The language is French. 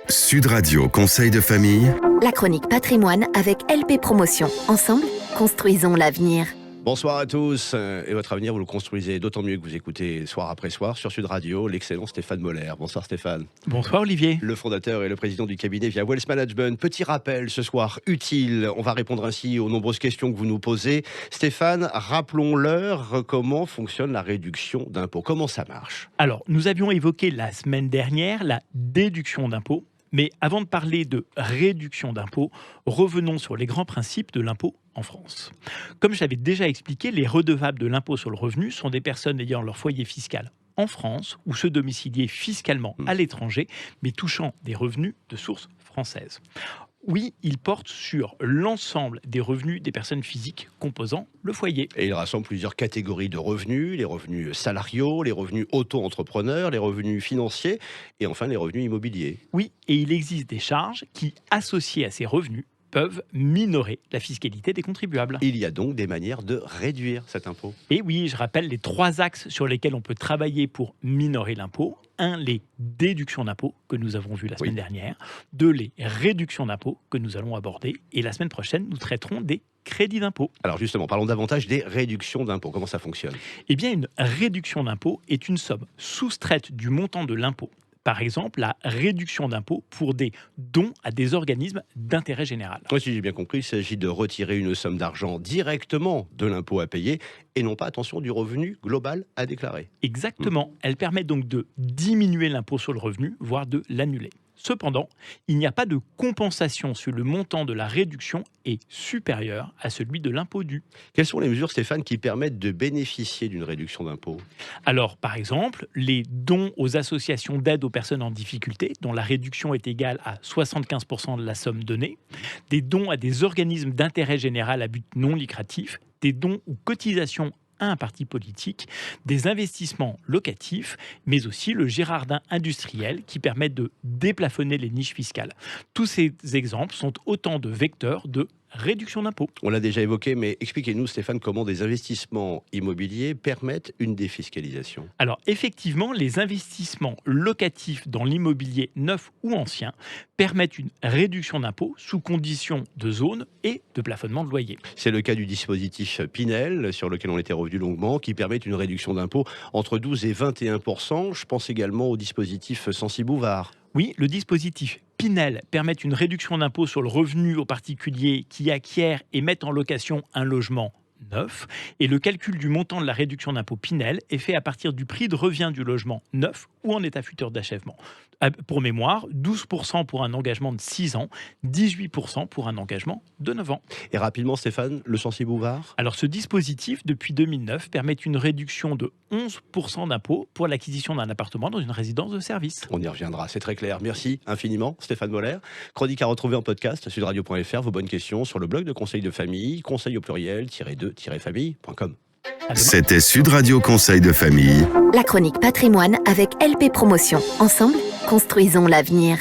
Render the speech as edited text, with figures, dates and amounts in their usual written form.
Sud Radio Conseil de famille. La chronique patrimoine avec LP Promotion. Ensemble, construisons l'avenir. Bonsoir à tous. Et votre avenir, vous le construisez d'autant mieux que vous écoutez soir après soir sur Sud Radio l'excellent Stéphane Moller. Bonsoir Stéphane. Bonsoir Olivier. Le fondateur et le président du cabinet via Wealth Management. Petit rappel ce soir utile. On va répondre ainsi aux nombreuses questions que vous nous posez. Stéphane, rappelons-leur comment fonctionne la réduction d'impôt. Comment ça marche ? Alors, nous avions évoqué la semaine dernière la déduction d'impôt. Mais avant de parler de réduction d'impôt, revenons sur les grands principes de l'impôt en France. Comme j'avais déjà expliqué, les redevables de l'impôt sur le revenu sont des personnes ayant leur foyer fiscal en France ou se domicilier fiscalement à l'étranger, mais touchant des revenus de source française. Oui, il porte sur l'ensemble des revenus des personnes physiques composant le foyer. Et il rassemble plusieurs catégories de revenus, les revenus salariaux, les revenus auto-entrepreneurs, les revenus financiers et enfin les revenus immobiliers. Oui, et il existe des charges qui, associées à ces revenus, peuvent minorer la fiscalité des contribuables. Il y a donc des manières de réduire cet impôt. Et oui, je rappelle les 3 axes sur lesquels on peut travailler pour minorer l'impôt. 1, les déductions d'impôt que nous avons vues la semaine dernière. 2, les réductions d'impôt que nous allons aborder. Et la semaine prochaine, nous traiterons des crédits d'impôt. Alors justement, parlons davantage des réductions d'impôt. Comment ça fonctionne ? Eh bien, une réduction d'impôt est une somme soustraite du montant de l'impôt. Par exemple, la réduction d'impôt pour des dons à des organismes d'intérêt général. Moi, si j'ai bien compris, il s'agit de retirer une somme d'argent directement de l'impôt à payer et non pas, attention, du revenu global à déclarer. Exactement. Elle permet donc de diminuer l'impôt sur le revenu, voire de l'annuler. Cependant, il n'y a pas de compensation si le montant de la réduction est supérieur à celui de l'impôt dû. Quelles sont les mesures, Stéphane, qui permettent de bénéficier d'une réduction d'impôt ? Alors, par exemple, les dons aux associations d'aide aux personnes en difficulté, dont la réduction est égale à 75% de la somme donnée, des dons à des organismes d'intérêt général à but non lucratif, des dons ou cotisations à un parti politique, des investissements locatifs, mais aussi le Girardin industriel qui permet de déplafonner les niches fiscales. Tous ces exemples sont autant de vecteurs de réduction d'impôt. On l'a déjà évoqué, mais expliquez-nous, Stéphane, comment des investissements immobiliers permettent une défiscalisation. Alors, effectivement, les investissements locatifs dans l'immobilier neuf ou ancien permettent une réduction d'impôt sous condition de zone et de plafonnement de loyer. C'est le cas du dispositif Pinel, sur lequel on était revenu longuement, qui permet une réduction d'impôt entre 12 et 21%. Je pense également au dispositif Censi-Bouvard. Oui, le dispositif Pinel permet une réduction d'impôt sur le revenu aux particuliers qui acquièrent et mettent en location un logement neuf. Et le calcul du montant de la réduction d'impôt Pinel est fait à partir du prix de revient du logement neuf ou en état futur d'achèvement. Pour mémoire, 12% pour un engagement de 6 ans, 18% pour un engagement de 9 ans. Et rapidement, Stéphane, le Censi-Bouvard ? Alors ce dispositif, depuis 2009, permet une réduction de 11% d'impôt pour l'acquisition d'un appartement dans une résidence de service. On y reviendra, c'est très clair. Merci infiniment, Stéphane Moller. Chronique à retrouver en podcast, sudradio.fr. Vos bonnes questions sur le blog de Conseil de famille, conseil au pluriel, -2-famille.com. C'était Sud Radio Conseil de famille. La chronique patrimoine avec LP Promotion. Ensemble, construisons l'avenir.